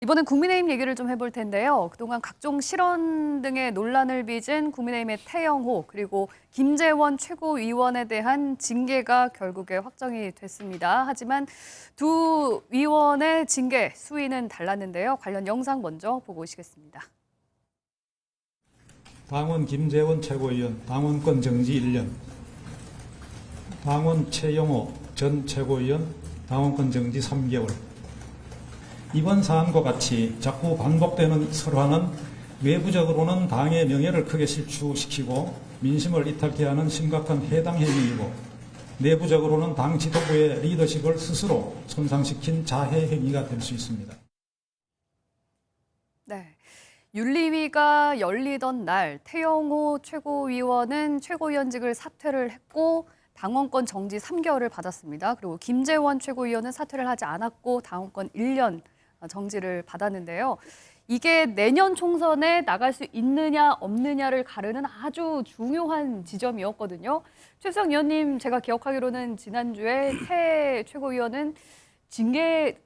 이번엔 국민의힘 얘기를 좀 해볼 텐데요. 그동안 각종 실언 등의 논란을 빚은 국민의힘의 태영호 그리고 김재원 최고위원에 대한 징계가 결국에 확정이 됐습니다. 하지만 두 위원의 징계 수위는 달랐는데요. 관련 영상 먼저 보고 오시겠습니다. 당원 김재원 최고위원 당원권 정지 1년, 당원 최영호 전 최고위원 당원권 정지 3개월. 이번 사안과 같이 자꾸 반복되는 설화는 외부적으로는 당의 명예를 크게 실추시키고 민심을 이탈케 하는 심각한 해당 행위이고, 내부적으로는 당 지도부의 리더십을 스스로 손상시킨 자해 행위가 될 수 있습니다. 네. 윤리위가 열리던 날 태영호 최고위원은 최고위원직을 사퇴를 했고 당원권 정지 3개월을 받았습니다. 그리고 김재원 최고위원은 사퇴를 하지 않았고 당원권 1년 정지를 받았는데요. 이게 내년 총선에 나갈 수 있느냐 없느냐를 가르는 아주 중요한 지점이었거든요. 최수영 의원님, 제가 기억하기로는 지난주에 태 최고위원은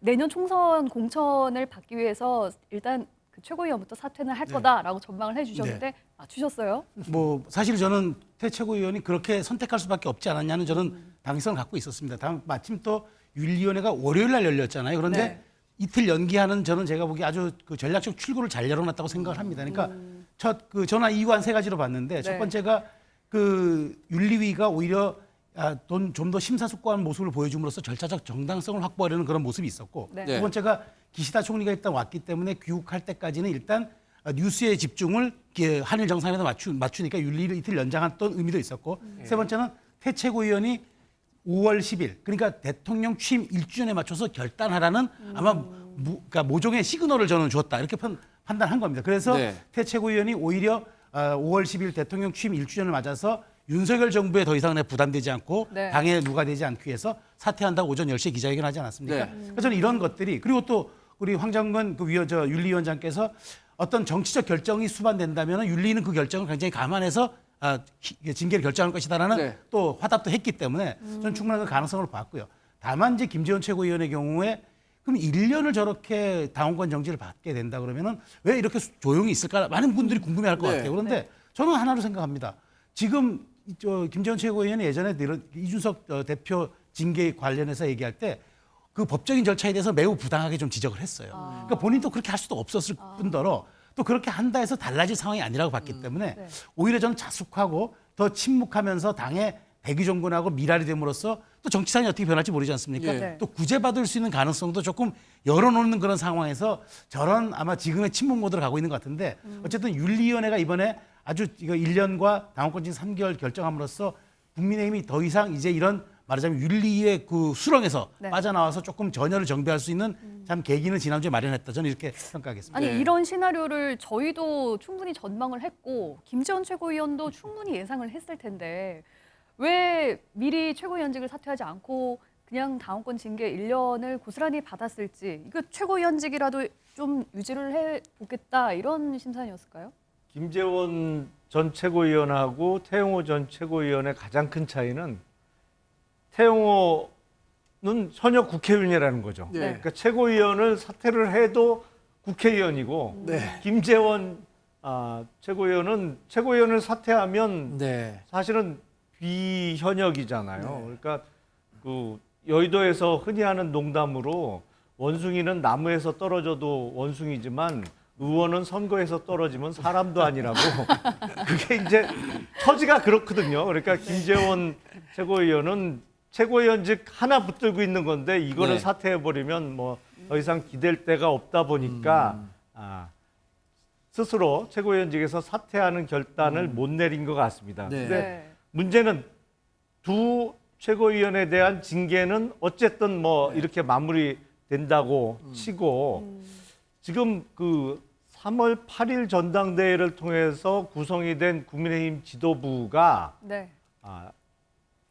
내년 총선 공천을 받기 위해서 일단 그 최고위원부터 사퇴는 할 거다라고 전망을 해주셨는데 맞추셨어요? 뭐 사실 저는 태 최고위원이 그렇게 선택할 수밖에 없지 않았냐는 저는 방향성을 갖고 있었습니다. 다음 마침 또 윤리위원회가 월요일 날 열렸잖아요. 그런데 이틀 연기하는 저는 제가 보기에 아주 그 전략적 출구를 잘 열어놨다고 생각을 합니다. 그러니까 첫 그 전화 이유한 세 가지로 봤는데 첫 번째가 그 윤리위가 오히려 좀 더 심사숙고한 모습을 보여줌으로써 절차적 정당성을 확보하려는 그런 모습이 있었고, 두 번째가 기시다 총리가 일단 왔기 때문에 귀국할 때까지는 일단 뉴스에 집중을 한일 정상회담에 맞추니까 윤리를 이틀 연장했던 의미도 있었고, 세 번째는 태 최고위원이 5월 10일 그러니까 대통령 취임 1주년에 맞춰서 결단하라는 아마 그러니까 모종의 시그널을 저는 주었다 이렇게 판단한 겁니다. 그래서 태 최고위원이 오히려 5월 10일 대통령 취임 1주년을 맞아서 윤석열 정부에 더 이상 부담되지 않고 당에 누가 되지 않기 위해서 사퇴한다고 오전 10시에 기자회견하지 않았습니까? 그래서 저는 이런 것들이, 그리고 또 우리 황정근 그 윤리위원장께서 어떤 정치적 결정이 수반된다면 윤리는 그 결정을 굉장히 감안해서 징계를 결정할 것이다라는 또 화답도 했기 때문에 저는 충분한 그 가능성을 봤고요. 다만 이제 김재원 최고위원의 경우에 그럼 1년을 저렇게 당원권 정지를 받게 된다 그러면은 왜 이렇게 조용히 있을까? 많은 분들이 궁금해할 것 같아요. 그런데 저는 하나로 생각합니다. 지금 김재원 최고위원이 예전에 이준석 대표 징계 관련해서 얘기할 때 그 법적인 절차에 대해서 매우 부당하게 좀 지적을 했어요. 그러니까 본인도 그렇게 할 수도 없었을 뿐더러 또 그렇게 한다 해서 달라질 상황이 아니라고 봤기 때문에 오히려 저는 자숙하고 더 침묵하면서 당의 대기종군하고 미랄이 됨으로써 또 정치상이 어떻게 변할지 모르지 않습니까? 또 구제받을 수 있는 가능성도 조금 열어놓는 그런 상황에서 저런 아마 지금의 침묵 모드로 가고 있는 것 같은데, 어쨌든 윤리위원회가 이번에 아주 이거 1년과 당원권 정지 3개월 결정함으로써 국민의힘이 더 이상 이제 이런 말하자면 윤리의 그 수렁에서 빠져나와서 조금 전열을 정비할 수 있는 참 계기는 지난주에 마련했다. 저는 이렇게 평가하겠습니다. 아니 이런 시나리오를 저희도 충분히 전망을 했고 김재원 최고위원도 충분히 예상을 했을 텐데 왜 미리 최고위원직을 사퇴하지 않고 그냥 당원권 징계 1년을 고스란히 받았을지, 이거 최고위원직이라도 좀 유지를 해보겠다 이런 심산이었을까요? 김재원 전 최고위원하고 태영호 전 최고위원의 가장 큰 차이는 태영호는 현역 국회의원이라는 거죠. 그러니까 최고위원을 사퇴를 해도 국회의원이고 김재원 최고위원은 최고위원을 사퇴하면 사실은 비현역이잖아요. 그러니까 그 여의도에서 흔히 하는 농담으로 원숭이는 나무에서 떨어져도 원숭이지만 의원은 선거에서 떨어지면 사람도 아니라고 그게 이제 처지가 그렇거든요. 그러니까 김재원 최고위원은 최고위원직 하나 붙들고 있는 건데 이거를 사퇴해버리면 뭐 더 이상 기댈 데가 없다 보니까 스스로 최고위원직에서 사퇴하는 결단을 못 내린 것 같습니다. 근데 문제는 두 최고위원에 대한 징계는 어쨌든 뭐 이렇게 마무리된다고 치고 지금 그 3월 8일 전당대회를 통해서 구성이 된 국민의힘 지도부가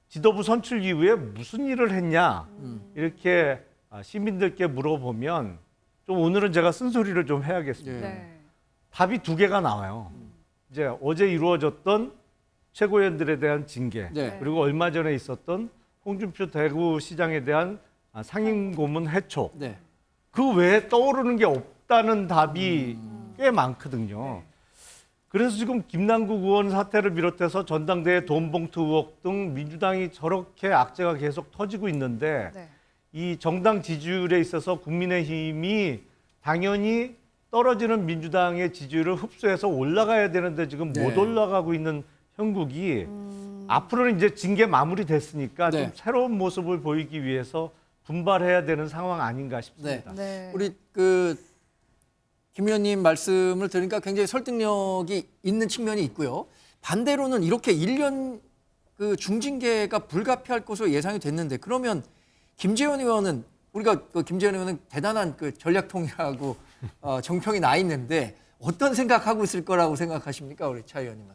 지도부 선출 이후에 무슨 일을 했냐 이렇게 시민들께 물어보면 좀 오늘은 제가 쓴소리를 좀 해야겠습니다. 답이 두 개가 나와요. 이제 어제 이루어졌던 최고위원들에 대한 징계, 그리고 얼마 전에 있었던 홍준표 대구시장에 대한 상임고문 해촉, 그 외에 떠오르는 게 없다는 답이 꽤 많거든요. 그래서 지금 김남국 의원 사태를 비롯해서 전당대회 돈봉투 의혹 등 민주당이 저렇게 악재가 계속 터지고 있는데 네. 이 정당 지지율에 있어서 국민의힘이 당연히 떨어지는 민주당의 지지율을 흡수해서 올라가야 되는데 지금 못 네. 올라가고 있는 형국이 앞으로는 이제 징계 마무리됐으니까 네. 좀 새로운 모습을 보이기 위해서 분발해야 되는 상황 아닌가 싶습니다. 네. 우리 김 의원님 말씀을 들으니까 굉장히 설득력이 있는 측면이 있고요. 반대로는 이렇게 1년 그 중징계가 불가피할 것으로 예상이 됐는데 그러면 김재원 의원은 우리가 김재원 의원은 대단한 그 전략통이라고 정평이 나 있는데 어떤 생각하고 있을 거라고 생각하십니까, 우리 차 의원님은?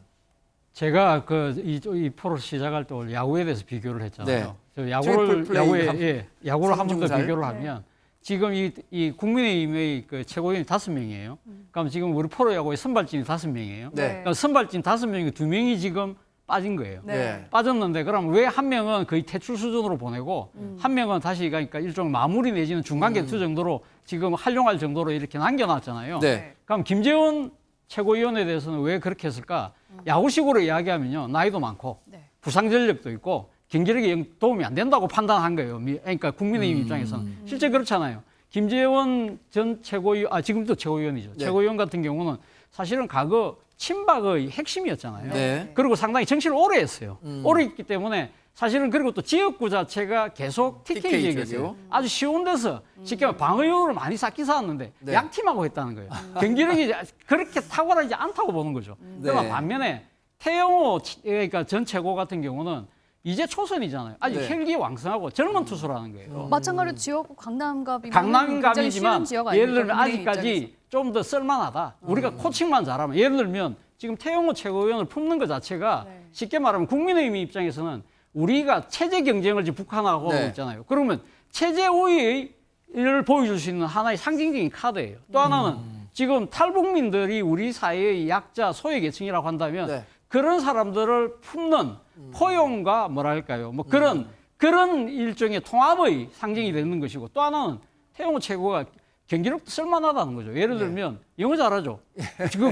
제가 이 프로를 시작할 때 오늘 야구에 대해서 비교를 했잖아요. 저 야구를 트리플 야구를 한 번 더 삼중살. 비교를 하면 지금 이 국민의힘의 그 최고위원이 5명이에요. 그럼 지금 우리 프로야구의 선발진이 5명이에요. 네. 그러니까 선발진 5명이 2명이 지금 빠진 거예요. 네. 빠졌는데 그럼 왜 한 명은 거의 퇴출 수준으로 보내고 한 명은 다시 그러니까 일종 마무리 내지는 중간 개투 정도로 지금 활용할 정도로 이렇게 남겨놨잖아요. 네. 그럼 김재원 최고위원에 대해서는 왜 그렇게 했을까? 야구식으로 이야기하면요. 나이도 많고 네. 부상 전력도 있고 경기력에 도움이 안 된다고 판단한 거예요. 그러니까 국민의힘 입장에서는. 실제 그렇잖아요. 김재원 전 최고위원, 지금도 최고위원이죠. 네. 최고위원 같은 경우는 사실은 과거 친박의 핵심이었잖아요. 네. 그리고 상당히 정치를 오래 했어요. 오래 했기 때문에 사실은 그리고 또 지역구 자체가 계속 TK TK 지역이었어요. 지역이요? 아주 쉬운 데서 쉽게 말하면 방어용으로 많이 쌓기 쌓았는데 네. 양팀하고 했다는 거예요. 경기력이 그렇게 탁월하지 않다고 보는 거죠. 그러나 네. 반면에 태영호 그러니까 전 최고 같은 경우는 이제 초선이잖아요. 아직 네. 혈기왕성하고 젊은 투수라는 거예요. 마찬가지로 지역구 강남갑이면 강남갑이지만 예를 들면 입장에서. 아직까지 좀 더 쓸만하다. 우리가 코칭만 잘하면 예를 들면 지금 태영호 최고위원을 품는 것 자체가 네. 쉽게 말하면 국민의힘 입장에서는 우리가 체제 경쟁을 지금 북한하고 네. 하고 있잖아요. 그러면 체제 우위를 보여줄 수 있는 하나의 상징적인 카드예요. 또 하나는 지금 탈북민들이 우리 사회의 약자 소외계층이라고 한다면 네. 그런 사람들을 품는 포용과 뭐랄까요. 뭐 그런 일종의 통합의 상징이 되는 것이고 또 하나는 태영호 최고가 경기력도 쓸만하다는 거죠. 예를 들면 영어 잘하죠.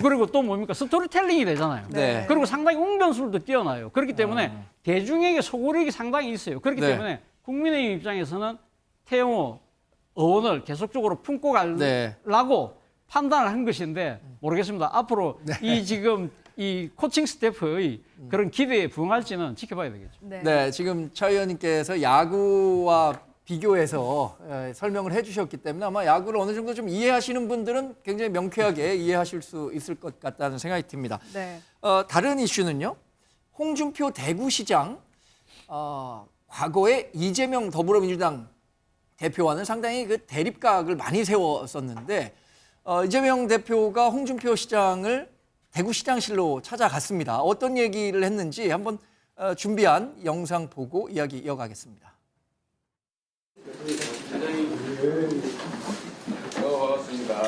그리고 또 뭡니까? 스토리텔링이 되잖아요. 네. 그리고 상당히 웅변술도 뛰어나요. 그렇기 때문에 대중에게 소구력이 상당히 있어요. 그렇기 네. 때문에 국민의힘 입장에서는 태영호 의원을 계속적으로 품고 네. 가려고 판단을 한 것인데 모르겠습니다. 앞으로 이 지금 이 코칭 스태프의 그런 기대에 부응할지는 지켜봐야 되겠죠. 네. 네, 지금 차 의원님께서 야구와 비교해서 설명을 해주셨기 때문에 아마 야구를 어느 정도 좀 이해하시는 분들은 굉장히 명쾌하게 이해하실 수 있을 것 같다는 생각이 듭니다. 네. 다른 이슈는요. 홍준표 대구시장 과거에 이재명 더불어민주당 대표와는 상당히 그 대립각을 많이 세웠었는데 이재명 대표가 홍준표 시장을 대구시장실로 찾아갔습니다. 어떤 얘기를 했는지 한번 준비한 영상 보고 이야기 이어가겠습니다. 반갑습니다.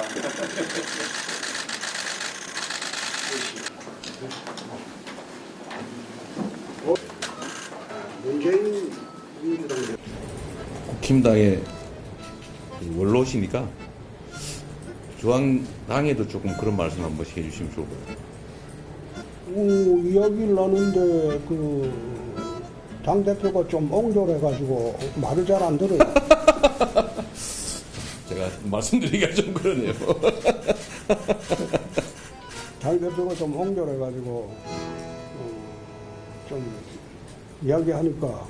국힘당의 원로시니까 중앙당에도 조금 그런 말씀 한 번씩 해주시면 좋을 것 같아요. 이야기를 하는데 당 대표가 좀 옹졸해가지고 말을 잘 안 들어요. 제가 말씀드리기가 좀 그러네요. 당 대표가 좀 옹졸해가지고 좀 이야기하니까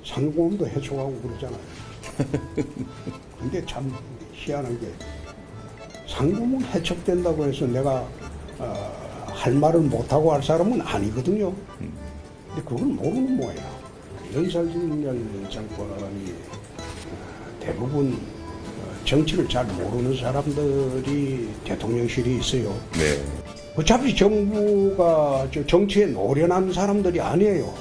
상공도 해촉하고 그러잖아요. 근데 참 희한한 게 상공은 해촉된다고 해서 내가 할 말을 못하고 할 사람은 아니거든요. 근데 그걸 모르는 모양이야. 연설진열 정권이 대부분 정치를 잘 모르는 사람들이 대통령실이 있어요. 네. 어차피 정부가 정치에 노련한 사람들이 아니에요.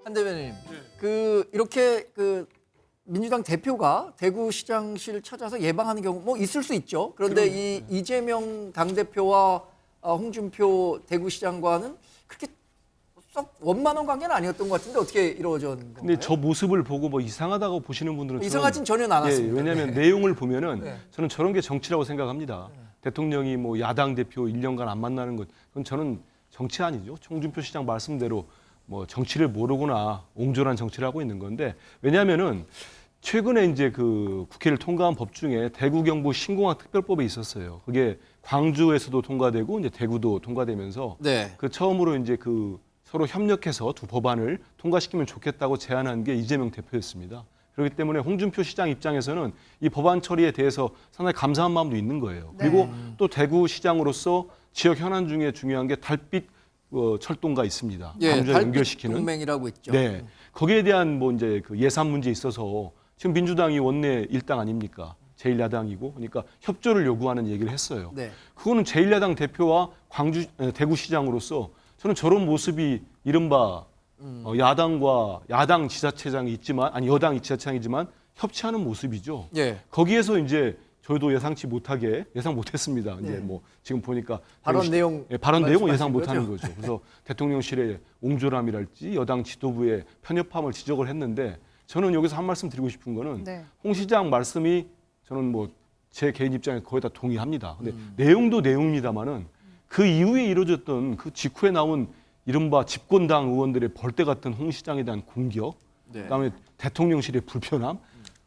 한 대변인, 이렇게 민주당 대표가 대구시장실 찾아서 예방하는 경우 뭐 있을 수 있죠. 그런데 이 이재명 당대표와 홍준표 대구시장과는 그렇게 썩 원만한 관계는 아니었던 것 같은데 어떻게 이루어졌는 건가요? 근데 저 모습을 보고 뭐 이상하다고 보시는 분들은 이상하진 전혀 않았습니다. 왜냐하면 네. 내용을 보면은 네. 저는 저런 게 정치라고 생각합니다. 대통령이 뭐 야당 대표 1년간 안 만나는 것, 그건 저는 정치 아니죠. 홍준표 시장 말씀대로 뭐 정치를 모르거나 옹졸한 정치를 하고 있는 건데, 왜냐하면은 최근에 이제 그 국회를 통과한 법 중에 대구 경북 신공항 특별법이 있었어요. 그게 광주에서도 통과되고 이제 대구도 통과되면서 네. 그 처음으로 이제 그 서로 협력해서 두 법안을 통과시키면 좋겠다고 제안한 게 이재명 대표였습니다. 그렇기 때문에 홍준표 시장 입장에서는 이 법안 처리에 대해서 상당히 감사한 마음도 있는 거예요. 그리고 또 대구 시장으로서 지역 현안 중에 중요한 게 달빛 철도가 있습니다. 광주에 연결시키는. 동맹이라고 있죠. 네, 거기에 대한 뭐 이제 그 예산 문제 있어서 지금 민주당이 원내 일당 아닙니까? 제1야당이고, 그러니까 협조를 요구하는 얘기를 했어요. 네. 그거는 제1야당 대표와 대구시장으로서 저는 저런 모습이 이른바 야당과 야당 지자체장이 있지만, 아니 여당 지자체장이지만 협치하는 모습이죠. 예. 거기에서 이제 저희도 예상 못했습니다. 이제 네. 뭐 지금 보니까 발언 대구시- 내용 예, 발언 내용은 예상 말씀하신 못하는 거죠. 그래서 대통령실의 옹졸함이랄지 여당 지도부의 편협함을 지적을 했는데, 저는 여기서 한 말씀 드리고 싶은 거는 네. 홍 시장 말씀이 저는 뭐 제 개인 입장에 거의 다 동의합니다. 근데 내용도 내용입니다만은 그 이후에 이루어졌던 그 직후에 나온 이른바 집권당 의원들의 벌떼 같은 홍 시장에 대한 공격, 네. 그다음에 대통령실의 불편함.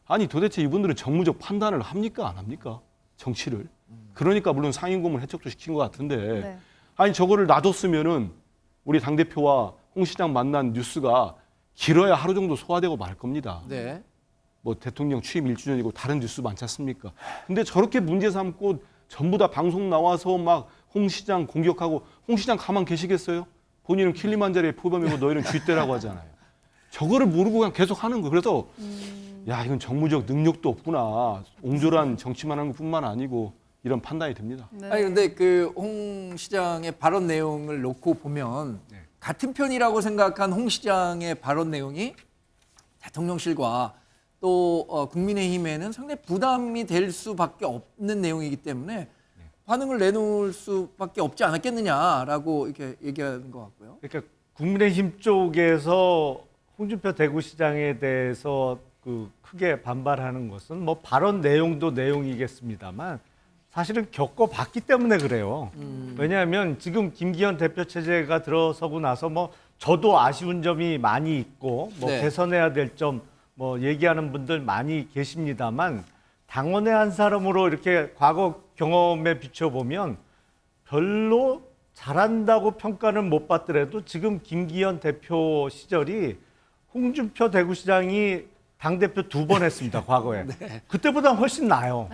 아니 도대체 이분들은 정무적 판단을 합니까 안 합니까? 정치를. 그러니까 물론 상임고문 해촉도 시킨 것 같은데 네. 아니 저거를 놔뒀으면은 우리 당대표와 홍 시장 만난 뉴스가 길어야 하루 정도 소화되고 말 겁니다. 네. 뭐 대통령 취임 1주년이고 다른 뉴스 많지 않습니까? 근데 저렇게 문제 삼고 전부 다 방송 나와서 막 홍 시장 공격하고, 홍 시장 가만 계시겠어요? 본인은 킬리만자로의 표범이고 너희는 쥐떼라고 하잖아요. 저거를 모르고 그냥 계속 하는 거예요. 그래서 야 이건 정무적 능력도 없구나. 옹졸한 정치만 하는 것뿐만 아니고 이런 판단이 듭니다. 네. 아니 근데 그 홍 시장의 발언 내용을 놓고 보면 네. 같은 편이라고 생각한 홍 시장의 발언 내용이 대통령실과 또 국민의힘에는 상당히 부담이 될 수밖에 없는 내용이기 때문에 반응을 내놓을 수밖에 없지 않았겠느냐라고 이렇게 얘기하는 것 같고요. 그러니까 국민의힘 쪽에서 홍준표 대구시장에 대해서 그 크게 반발하는 것은 뭐 발언 내용도 내용이겠습니다만 사실은 겪어봤기 때문에 그래요. 왜냐하면 지금 김기현 대표 체제가 들어서고 나서 뭐 저도 아쉬운 점이 많이 있고 뭐 네. 개선해야 될 점 뭐 얘기하는 분들 많이 계십니다만, 당원의 한 사람으로 이렇게 과거 경험에 비춰보면 별로 잘한다고 평가는 못 받더라도 지금 김기현 대표 시절이 홍준표 대구시장이 당대표 2번 했습니다, 과거에. 그때보다 훨씬 나아요.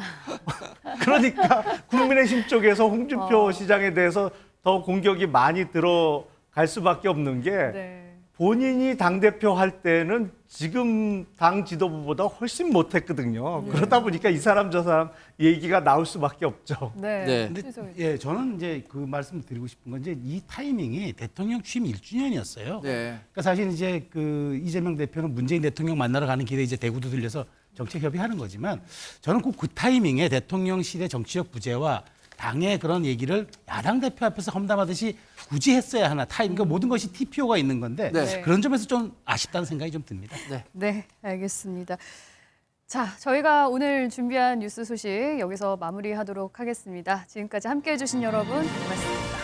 그러니까 국민의힘 쪽에서 홍준표 시장에 대해서 더 공격이 많이 들어갈 수밖에 없는 게, 네. 본인이 당대표 할 때는 지금 당 지도부보다 훨씬 못했거든요. 그러다 보니까 이 사람 저 사람 얘기가 나올 수밖에 없죠. 네. 네. 근데 최소희. 예, 저는 이제 그 말씀 드리고 싶은 건 이제 이 타이밍이 대통령 취임 1주년이었어요. 네. 그러니까 사실 이제 그 이재명 대표는 문재인 대통령 만나러 가는 길에 이제 대구도 들려서 정책 협의하는 거지만, 저는 꼭 그 타이밍에 대통령실의 정치적 부재와 당의 그런 얘기를 야당 대표 앞에서 험담하듯이 굳이 했어야 하나 그러니까 모든 것이 TPO가 있는 건데 네. 그런 점에서 좀 아쉽다는 생각이 좀 듭니다. 네, 알겠습니다. 자, 저희가 오늘 준비한 뉴스 소식 여기서 마무리하도록 하겠습니다. 지금까지 함께해 주신 여러분 고맙습니다.